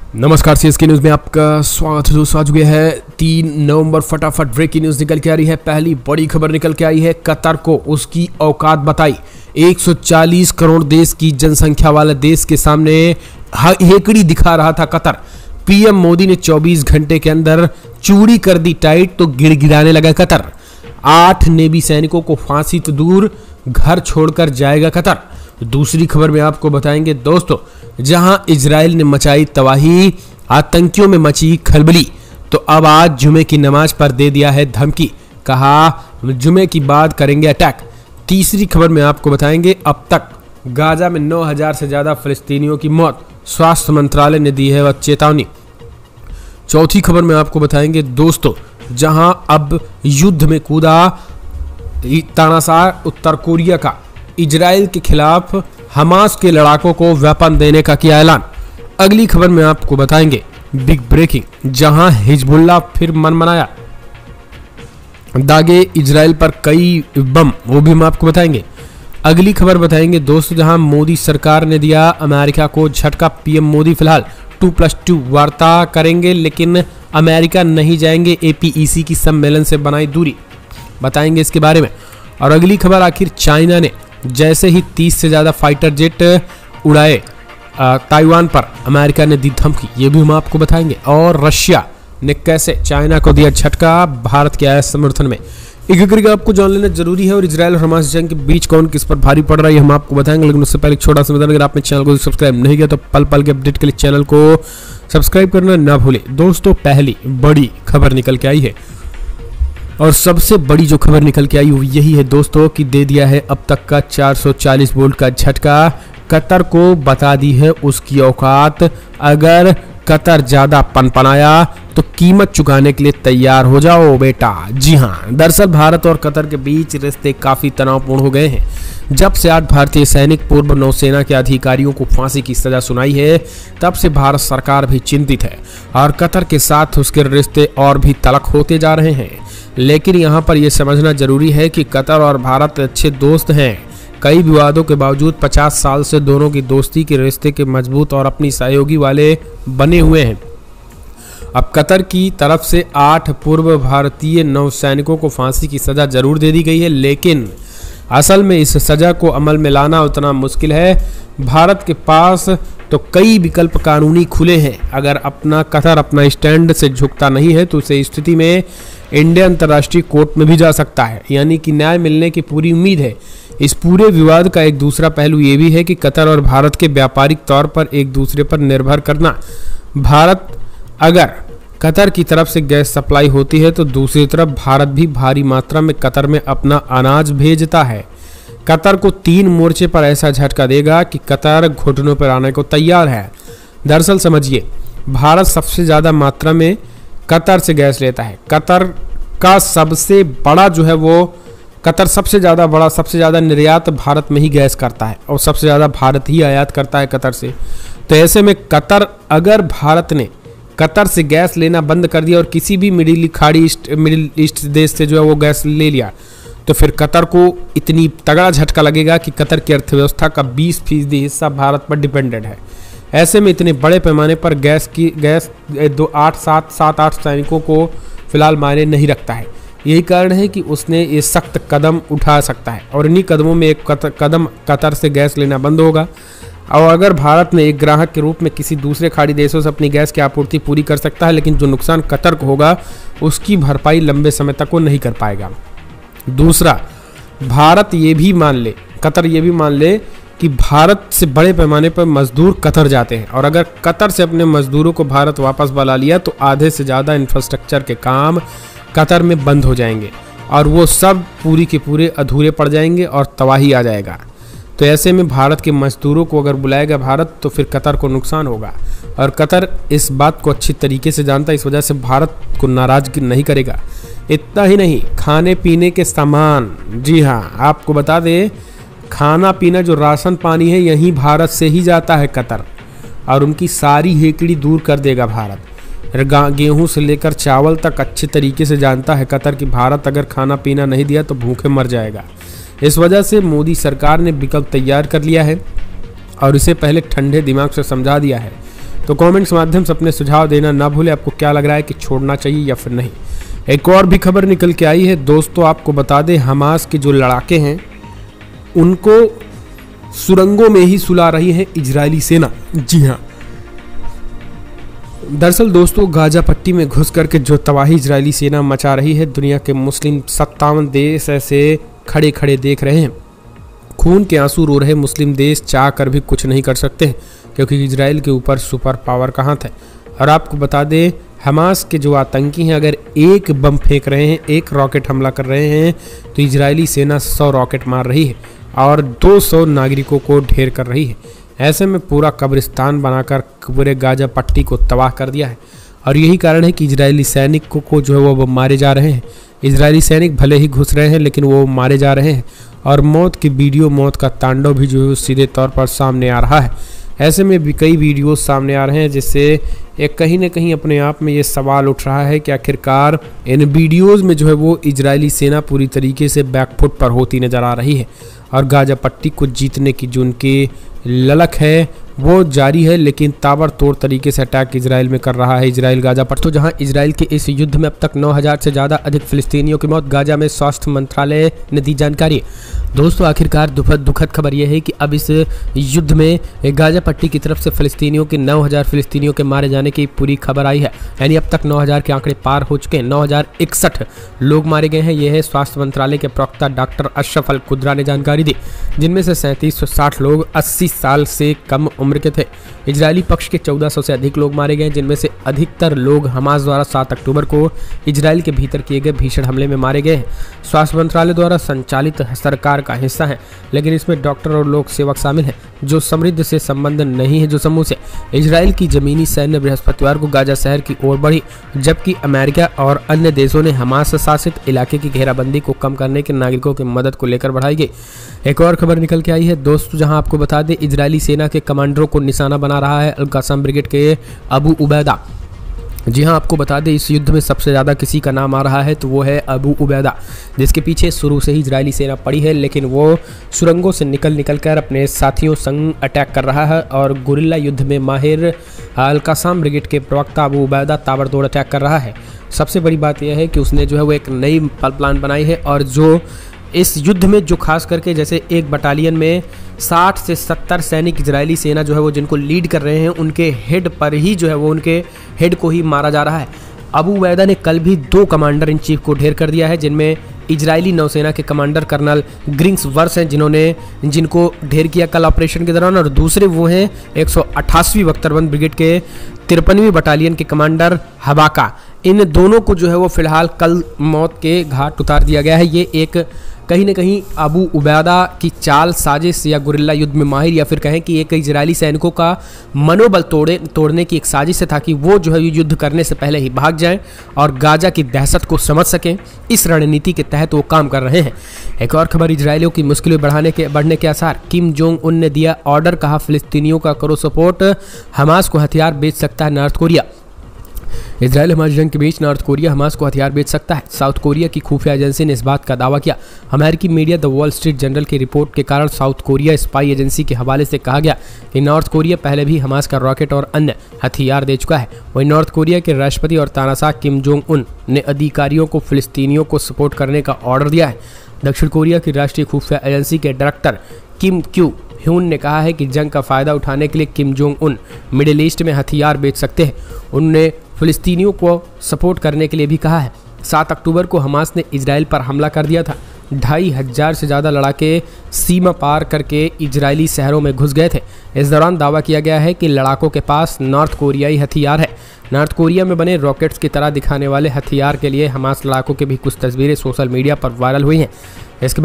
नमस्कार, CSK news में आपका स्वागत है दोस्तों। आज गया है 3 नवंबर। फटाफट ब्रेकिंग न्यूज निकल के आ रही है। पहली बड़ी खबर निकल के आई है। कतर को उसकी औकात बताई। 140 करोड़ देश की जनसंख्या वाले देश के सामने हेकड़ी दिखा रहा था कतर। पीएम मोदी ने 24 घंटे के अंदर चूड़ी कर दी टाइट तो गिड़गिड़ाने लगा कतर। 8 नेवी सैनिकों को फांसी तो दूर, घर छोड़कर जाएगा कतर। दूसरी खबर में आपको बताएंगे दोस्तों, जहां इजराइल ने मचाई तबाही, आतंकियों में मची खलबली, तो अब आज जुमे की नमाज पर दे दिया है धमकी। कहा जुमे की बाद करेंगे अटैक। तीसरी खबर में आपको बताएंगे, अब तक गाजा में 9000 से ज्यादा फिलिस्तीनियों की मौत, स्वास्थ्य मंत्रालय ने दी है वह चेतावनी। चौथी खबर में आपको बताएंगे दोस्तों, जहां अब युद्ध में कूदा तानाशाह उत्तर कोरिया का, इजराइल के खिलाफ हमास के लड़ाकों को वेपन देने का किया ऐलान। अगली खबर में आपको बताएंगे बिग ब्रेकिंग, जहां हिजबुल्लाह फिर मनमनाया, दागे इजराइल पर कई बम, वो भी हम आपको बताएंगे। अगली खबर बताएंगे दोस्तों, जहां मोदी सरकार ने दिया अमेरिका को झटका। पीएम मोदी फिलहाल 2+2 वार्ता करेंगे लेकिन अमेरिका नहीं जाएंगे। एपीईसी की सम्मेलन से बनाई दूरी, बताएंगे इसके बारे में। और अगली खबर, आखिर चाइना ने जैसे ही 30 से ज़्यादा फाइटर जेट उड़ाए ताइवान पर, अमेरिका ने दी धमकी, ये भी हम आपको बताएंगे। और रशिया ने कैसे चाइना को दिया झटका, भारत के आया समर्थन में। एक करके आपको जान लेना जरूरी है। और इजराइल और हमास जंग के बीच कौन किस पर भारी पड़ रहा है हम आपको बताएंगे, लेकिन उससे पहले एक छोटा सा निवेदन, अगर आपने चैनल को सब्सक्राइब नहीं किया तो पल पल के अपडेट के लिए चैनल को सब्सक्राइब करना ना भूले। दोस्तों, पहली बड़ी खबर निकल के आई है और सबसे बड़ी जो खबर निकल के आई वो यही है दोस्तों कि दे दिया है अब तक का 440 वोल्ट का झटका। कतर को बता दी है उसकी औकात। अगर कतर ज्यादा पनपनाया तो कीमत चुकाने के लिए तैयार हो जाओ बेटा। जी हाँ, दरअसल भारत और कतर के बीच रिश्ते काफी तनावपूर्ण हो गए हैं। जब से 8 भारतीय सैनिक पूर्व नौसेना के अधिकारियों को फांसी की सजा सुनाई है, तब से भारत सरकार भी चिंतित है और कतर के साथ उसके रिश्ते और भी तलख होते जा रहे हैं। लेकिन यहाँ पर यह समझना जरूरी है कि कतर और भारत अच्छे दोस्त हैं। कई विवादों के बावजूद 50 साल से दोनों की दोस्ती के रिश्ते के मजबूत और अपनी सहयोगी वाले बने हुए हैं। अब कतर की तरफ से 8 पूर्व भारतीय नौसैनिकों को फांसी की सजा जरूर दे दी गई है, लेकिन असल में इस सजा को अमल में लाना उतना मुश्किल है। भारत के पास तो कई विकल्प कानूनी खुले हैं। अगर कतर अपना स्टैंड से झुकता नहीं है तो उसे स्थिति में इंडिया अंतर्राष्ट्रीय कोर्ट में भी जा सकता है, यानी कि न्याय मिलने की पूरी उम्मीद है। इस पूरे विवाद का एक दूसरा पहलू ये भी है कि कतर और भारत के व्यापारिक तौर पर एक दूसरे पर निर्भर करना। भारत अगर कतर की तरफ से गैस सप्लाई होती है तो दूसरी तरफ भारत भी भारी मात्रा में कतर में अपना अनाज भेजता है। कतर को 3 मोर्चे पर ऐसा झटका देगा कि कतर घुटनों पर आने को तैयार है। दरअसल समझिए, भारत सबसे ज़्यादा मात्रा में कतर से गैस लेता है। कतर का सबसे बड़ा जो है वो कतर सबसे ज़्यादा निर्यात भारत में ही गैस करता है और सबसे ज़्यादा भारत ही आयात करता है कतर से। तो ऐसे में कतर, अगर भारत ने कतर से गैस लेना बंद कर दिया और किसी भी मिडिल ईस्ट देश से जो है वो गैस ले लिया, तो फिर कतर को इतनी तगड़ा झटका लगेगा कि कतर की अर्थव्यवस्था का 20% हिस्सा भारत पर डिपेंडेंट है। ऐसे में इतने बड़े पैमाने पर गैस 7-8 सैनिकों को फिलहाल मायने नहीं रखता है। यही कारण है कि उसने ये सख्त कदम उठा सकता है और इन्हीं कदमों में एक कदम कतर से गैस लेना बंद होगा। और अगर भारत ने एक ग्राहक के रूप में किसी दूसरे खाड़ी देशों से अपनी गैस की आपूर्ति पूरी कर सकता है, लेकिन जो नुकसान कतर को होगा उसकी भरपाई लंबे समय तक वो नहीं कर पाएगा। दूसरा, कतर ये भी मान ले कि भारत से बड़े पैमाने पर मजदूर कतर जाते हैं और अगर कतर से अपने मजदूरों को भारत वापस बुला लिया तो आधे से ज़्यादा इंफ्रास्ट्रक्चर के काम कतर में बंद हो जाएंगे और वो सब पूरी के पूरे अधूरे पड़ जाएंगे और तबाही आ जाएगा। तो ऐसे में भारत के मजदूरों को अगर बुलाएगा भारत तो फिर कतर को नुकसान होगा और कतर इस बात को अच्छी तरीके से जानता है, इस वजह से भारत को नाराज नहीं करेगा। इतना ही नहीं, खाने पीने के सामान, जी हाँ आपको बता दें, खाना पीना जो राशन पानी है यही भारत से ही जाता है कतर, और उनकी सारी हेकड़ी दूर कर देगा भारत। गेहूं से लेकर चावल तक अच्छे तरीके से जानता है कतर कि भारत अगर खाना पीना नहीं दिया तो भूखे मर जाएगा। इस वजह से मोदी सरकार ने विकल्प तैयार कर लिया है और इसे पहले ठंडे दिमाग से समझा दिया है। तो कमेंट्स के माध्यम से अपने सुझाव देना ना भूलें। आपको क्या लग रहा है कि छोड़ना चाहिए या फिर नहीं। एक और भी खबर निकल के आई है दोस्तों, आपको बता दें हमास के जो लड़ाके हैं उनको सुरंगों में ही सुला रही है इजरायली सेना। जी हाँ, दरअसल दोस्तों गाजा पट्टी में घुस करके जो तबाही इजरायली सेना मचा रही है, दुनिया के मुस्लिम 57 देश ऐसे खड़े खड़े देख रहे हैं। खून के आंसू रो रहे मुस्लिम देश चाह कर भी कुछ नहीं कर सकते क्योंकि इजराइल के ऊपर सुपर पावर का हाथ है। और आपको बता दें हमास के जो आतंकी हैं अगर एक बम फेंक रहे हैं, एक रॉकेट हमला कर रहे हैं, तो इजरायली सेना 100 रॉकेट मार रही है और 200 नागरिकों को ढेर कर रही है। ऐसे में पूरा कब्रिस्तान बनाकर पूरे गाजा पट्टी को तबाह कर दिया है। और यही कारण है कि इजरायली सैनिकों को जो है वो मारे जा रहे हैं। इजरायली सैनिक भले ही घुस रहे हैं लेकिन वो मारे जा रहे हैं और मौत की वीडियो, मौत का तांडव भी जो है सीधे तौर पर सामने आ रहा है। ऐसे में भी कई वीडियोस सामने आ रहे हैं जिससे एक कहीं ना कहीं अपने आप में ये सवाल उठ रहा है कि आखिरकार इन वीडियोस में जो है वो इजरायली सेना पूरी तरीके से बैकफुट पर होती नज़र आ रही है और गाजा पट्टी को जीतने की जो उनकी ललक है वो जारी है। लेकिन ताबड़तोड़ तरीके से अटैक इजराइल में कर रहा है इजराइल गाजा पर। तो जहां इजराइल के इस युद्ध में अब तक 9000 से ज़्यादा अधिक फिलिस्तीनियों की मौत, गाजा में स्वास्थ्य मंत्रालय ने दी जानकारी। दोस्तों आखिरकार दुखद खबर यह है कि अब इस युद्ध में गाजा पट्टी की तरफ से फिलिस्तीनियों के 9000 फिलिस्तीनियों के मारे जाने की पूरी खबर आई है। यानी अब तक 9000 के आंकड़े पार हो चुके हैं। 9061 लोग मारे गए हैं। यह है स्वास्थ्य मंत्रालय के प्रवक्ता डॉक्टर अशरफ अल कुद्रा ने जानकारी दी, जिनमें से 3760 लोग 80 साल से कम उम्र के थे। इजरायली पक्ष के 1400 से अधिक लोग मारे गए, जिनमें से अधिकतर लोग हमास द्वारा 7 अक्टूबर को इजराइल के भीतर किए गए भीषण हमले में मारे गए। स्वास्थ्य मंत्रालय द्वारा संचालित सरकार का हिस्सा है, लेकिन इसमें डॉक्टर और लोक सेवक शामिल हैं जो समृद्ध से संबंध नहीं है जो समूह से। इजराइल की जमीनी सैन्य बृहस्पतिवार को गाजा शहर की ओर बढ़ी, जबकि अमेरिका और अन्य देशों ने हमास शासित इलाके की घेराबंदी को कम करने के नागरिकों की मदद को लेकर बढ़ाई गई। एक और खबर निकल के आई है दोस्तों, जहां आपको बता दें इजरायली सेना के कमांडरों को निशाना बना रहा है अल कासम ब्रिगेड के अबू उबैदा। जी हां, आपको बता दें इस युद्ध में सबसे ज़्यादा किसी का नाम आ रहा है तो वो है अबू उबैदा, जिसके पीछे शुरू से ही इजरायली सेना पड़ी है, लेकिन वो सुरंगों से निकल कर अपने साथियों संग अटैक कर रहा है और गुरिल्ला युद्ध में माहिर अल कासम ब्रिगेड के प्रवक्ता अबू उबैदा ताबड़तोड़ अटैक कर रहा है। सबसे बड़ी बात यह है कि उसने जो है वो एक नई प्लान बनाई है और जो इस युद्ध में जो खास करके जैसे एक बटालियन में 60 से 70 सैनिक इजरायली सेना जो है वो जिनको लीड कर रहे हैं उनके हेड पर ही जो है वो उनके हेड को ही मारा जा रहा है। अबू उबैदा ने कल भी 2 कमांडर इन चीफ को ढेर कर दिया है, जिनमें इजरायली नौसेना के कमांडर कर्नल ग्रिंग्स वर्स हैं जिनको ढेर किया कल ऑपरेशन के दौरान, और दूसरे वो हैं 188वीं बख्तरबंद ब्रिगेड के 53वीं बटालियन के कमांडर हबाका। इन दोनों को जो है वो फिलहाल कल मौत के घाट उतार दिया गया है। ये एक कहीं ना कहीं अबू उबैदा की चाल, साजिश या गुरिल्ला युद्ध में माहिर या फिर कहें कि एक इजरायली सैनिकों का मनोबल तोड़ने की एक साजिश है, ताकि वो जो है युद्ध करने से पहले ही भाग जाएं और गाजा की दहशत को समझ सकें। इस रणनीति के तहत वो काम कर रहे हैं। एक और खबर, इजरायलियों की मुश्किलें बढ़ने के आसार। किम जोंग उन ने दिया ऑर्डर, कहा फिलिस्तीनियों का करो सपोर्ट, हमास को हथियार बेच सकता है नॉर्थ कोरिया। इजराइल हमास जंग के बीच नॉर्थ कोरिया हमास को हथियार बेच सकता है। साउथ कोरिया की खुफिया एजेंसी ने इस बात का दावा किया। अमेरिकी media the wall street journal की रिपोर्ट के कारण साउथ कोरिया स्पाई एजेंसी के हवाले से कहा गया कि नॉर्थ कोरिया पहले भी हमास का रॉकेट और अन्य हथियार दे चुका है। वहीं नॉर्थ कोरिया के राष्ट्रपति और तानाशाह किम जोंग उन ने अधिकारियों को फिलिस्तीनियों को सपोर्ट करने का ऑर्डर दिया है। दक्षिण कोरिया की राष्ट्रीय खुफिया एजेंसी के डायरेक्टर किम क्यू ह्यून ने कहा है कि जंग का फायदा उठाने के लिए Kim Jong Un middle east में हथियार बेच सकते हैं। उन्होंने फिलिस्तीनियों को सपोर्ट करने के लिए भी कहा है। 7 अक्टूबर को हमास ने इजराइल पर हमला कर दिया था। 2500 से ज़्यादा लड़ाके सीमा पार करके इजरायली शहरों में घुस गए थे। इस दौरान दावा किया गया है कि लड़ाकों के पास नॉर्थ कोरियाई हथियार है। नॉर्थ कोरिया में बने रॉकेट्स की तरह दिखाने वाले हथियार के लिए हमास लड़ाकों की भी कुछ तस्वीरें सोशल मीडिया पर वायरल हुई हैं। इसके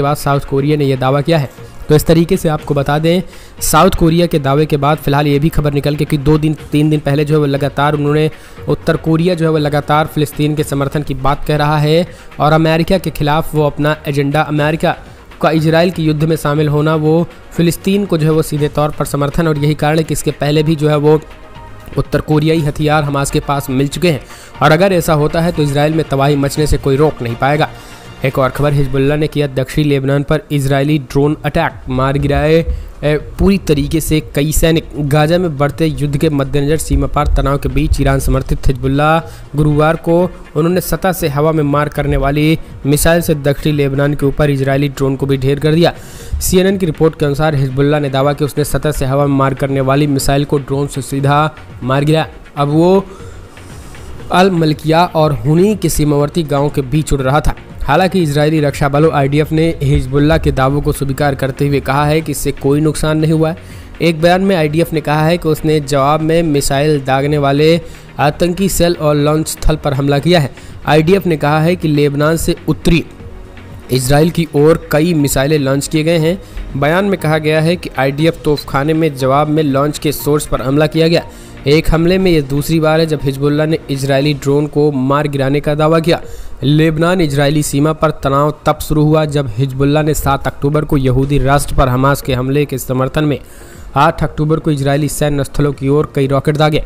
बाद साउथ कोरिया ने यह दावा किया है। तो इस तरीके से आपको बता दें, साउथ कोरिया के दावे के बाद फिलहाल ये भी खबर निकल के कि 2-3 दिन पहले जो है वो लगातार उन्होंने उत्तर कोरिया जो है वो लगातार फिलिस्तीन के समर्थन की बात कह रहा है और अमेरिका के खिलाफ वो अपना एजेंडा, अमेरिका का इजराइल के युद्ध में शामिल होना, वो फिलिस्तीन को जो है वो सीधे तौर पर समर्थन, और यही कारण है कि इसके पहले भी जो है वो उत्तर कोरियाई हथियार हमास के पास मिल चुके हैं और अगर ऐसा होता है तो इजराइल में तबाही मचने से कोई रोक नहीं पाएगा। एक और खबर, हिजबुल्लाह ने किया दक्षिणी लेबनान पर इजरायली ड्रोन अटैक, मार गिराए पूरी तरीके से कई सैनिक। गाजा में बढ़ते युद्ध के मद्देनजर सीमा पार तनाव के बीच ईरान समर्थित हिजबुल्लाह गुरुवार को उन्होंने सतह से हवा में मार करने वाली मिसाइल से दक्षिणी लेबनान के ऊपर इजरायली ड्रोन को भी ढेर कर दिया। CNN की रिपोर्ट के अनुसार हिजबुल्लाह ने दावा कि उसने सतह से हवा में मार करने वाली मिसाइल को ड्रोन से सीधा मार गिराया। अब वो अल मलकिया और हुनी के सीमावर्ती गांवों के बीच उड़ रहा था। हालांकि इजरायली रक्षा बलों IDF ने हिजबुल्लाह के दावों को स्वीकार करते हुए कहा है कि इससे कोई नुकसान नहीं हुआ है। एक बयान में IDF ने कहा है कि उसने जवाब में मिसाइल दागने वाले आतंकी सेल और लॉन्च स्थल पर हमला किया है। IDF ने कहा है कि लेबनान से उत्तरी इजराइल की ओर कई मिसाइलें लॉन्च किए गए हैं। बयान में कहा गया है कि IDF तोपखाने में जवाब में लॉन्च के सोर्स पर हमला किया गया। एक हमले में यह दूसरी बार है जब हिजबुल्लाह ने इजरायली ड्रोन को मार गिराने का दावा किया। लेबनान इजरायली सीमा पर तनाव तब शुरू हुआ जब हिजबुल्लाह ने 7 अक्टूबर को यहूदी राष्ट्र पर हमास के हमले के समर्थन में 8 अक्टूबर को इजरायली सैन्य स्थलों की ओर कई रॉकेट दागे।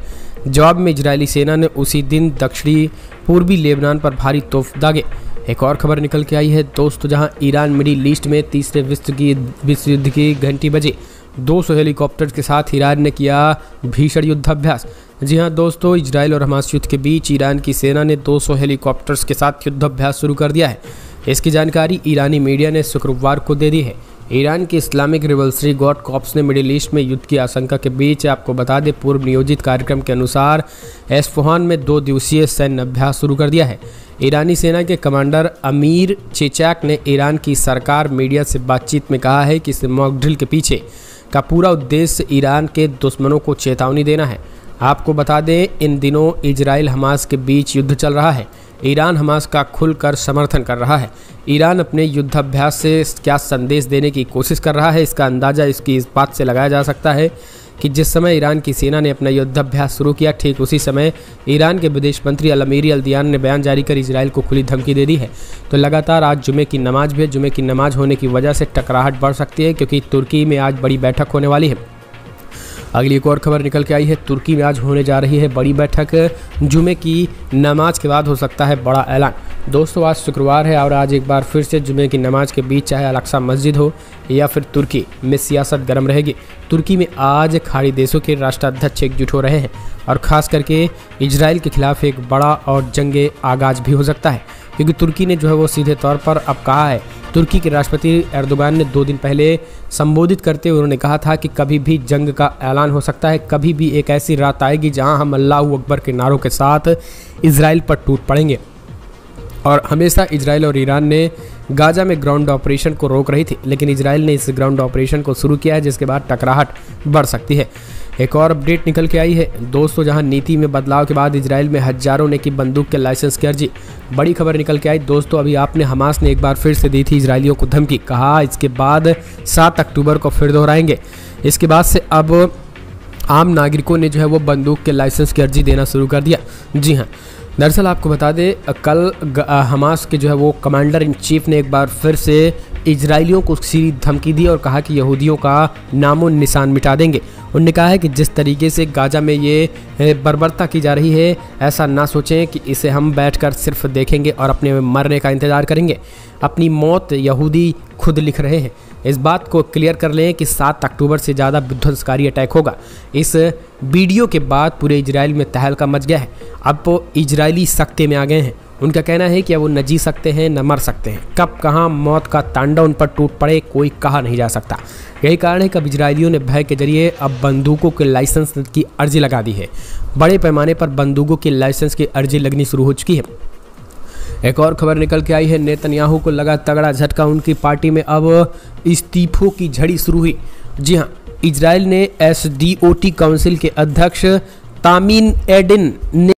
जवाब में इजरायली सेना ने उसी दिन दक्षिणी पूर्वी लेबनान पर भारी तोप दागे। एक और खबर निकल के आई है दोस्तों, जहां ईरान मिडिल ईस्ट में तीसरे विश्व युद्ध की घंटी बजी। 200 हेलीकॉप्टर्स के साथ ईरान ने किया भीषण युद्धाभ्यास। जी हां दोस्तों, इजराइल और हमास युद्ध के बीच ईरान की सेना ने 200 हेलीकॉप्टर्स के साथ युद्धाभ्यास शुरू कर दिया है। इसकी जानकारी ईरानी मीडिया ने शुक्रवार को दे दी है। ईरान की इस्लामिक रिवॉल्यूशनरी गार्ड कॉर्प्स ने मिडिल ईस्ट में युद्ध की आशंका के बीच, आपको बता दें, पूर्व नियोजित कार्यक्रम के अनुसार एस्फहान में 2 दिवसीय सैन्य अभ्यास शुरू कर दिया है। ईरानी सेना के कमांडर अमीर चेचाक ने ईरान की सरकार मीडिया से बातचीत में कहा है कि इस मॉक ड्रिल के पीछे का पूरा उद्देश्य ईरान के दुश्मनों को चेतावनी देना है। आपको बता दें, इन दिनों इजराइल हमास के बीच युद्ध चल रहा है। ईरान हमास का खुलकर समर्थन कर रहा है। ईरान अपने युद्धाभ्यास से क्या संदेश देने की कोशिश कर रहा है, इसका अंदाज़ा इस बात से लगाया जा सकता है कि जिस समय ईरान की सेना ने अपना युद्धाभ्यास शुरू किया, ठीक उसी समय ईरान के विदेश मंत्री अल-अमीरी अल-दियान ने बयान जारी कर इजराइल को खुली धमकी दे दी है। तो लगातार आज जुमे की नमाज भी है। जुमे की नमाज होने की वजह से टकराहट बढ़ सकती है, क्योंकि तुर्की में आज बड़ी बैठक होने वाली है। अगली एक और खबर निकल के आई है, तुर्की में आज होने जा रही है बड़ी बैठक। जुमे की नमाज के बाद हो सकता है बड़ा ऐलान। दोस्तों, आज शुक्रवार है और आज एक बार फिर से जुमे की नमाज के बीच, चाहे अल-अक्सा मस्जिद हो या फिर तुर्की में, सियासत गर्म रहेगी। तुर्की में आज खाड़ी देशों के राष्ट्राध्यक्ष एकजुट हो रहे हैं और ख़ास करके इजराइल के खिलाफ एक बड़ा और जंगे आगाज भी हो सकता है, क्योंकि तुर्की ने जो है वो सीधे तौर पर अब कहा है। तुर्की के राष्ट्रपति एर्दोगान ने 2 दिन पहले संबोधित करते हुए उन्होंने कहा था कि कभी भी जंग का ऐलान हो सकता है, कभी भी एक ऐसी रात आएगी जहां हम अल्लाहू अकबर के नारों के साथ इजराइल पर टूट पड़ेंगे। और हमेशा इजराइल और ईरान ने गाजा में ग्राउंड ऑपरेशन को रोक रही थी, लेकिन इजराइल ने इस ग्राउंड ऑपरेशन को शुरू किया है, जिसके बाद टकराहट बढ़ सकती है। एक और अपडेट निकल के आई है दोस्तों, जहां नीति में बदलाव के बाद इजराइल में हजारों ने की बंदूक के लाइसेंस की अर्जी। बड़ी खबर निकल के आई दोस्तों, अभी आपने हमास ने एक बार फिर से दी थी इजरायलियों को धमकी, कहा इसके बाद 7 अक्टूबर को फिर दोहराएंगे। इसके बाद से अब आम नागरिकों ने जो है वो बंदूक के लाइसेंस की अर्जी देना शुरू कर दिया। जी हाँ, दरअसल आपको बता दें, कल हमास के जो है वो कमांडर इन चीफ ने एक बार फिर से इजरायलियों को सीधी धमकी दी और कहा कि यहूदियों का नामो निशान मिटा देंगे। उन्होंने कहा है कि जिस तरीके से गाजा में ये बर्बरता की जा रही है, ऐसा ना सोचें कि इसे हम बैठकर सिर्फ देखेंगे और अपने मरने का इंतज़ार करेंगे। अपनी मौत यहूदी खुद लिख रहे हैं। इस बात को क्लियर कर लें कि 7 अक्टूबर से ज़्यादा विध्वंसकारी अटैक होगा। इस वीडियो के बाद पूरे इजराइल में तहलका मच गया है। अब वो इजरायली सख्ते में आ गए हैं। उनका कहना है कि अब वो न जी सकते हैं न मर सकते हैं। कब कहाँ मौत का तांडव उन पर टूट पड़े, कोई कहा नहीं जा सकता। यही कारण है कि अब इजरायलियों ने भय के जरिए अब बंदूकों के लाइसेंस की अर्जी लगा दी है। बड़े पैमाने पर बंदूकों के लाइसेंस की अर्जी लगनी शुरू हो चुकी है। एक और खबर निकल के आई है, नेतन्याहू को लगा तगड़ा झटका। उनकी पार्टी में अब इस्तीफों की झड़ी शुरू हुई। जी हाँ, इजराइल ने SDOT काउंसिल के अध्यक्ष तामीन एडिन ने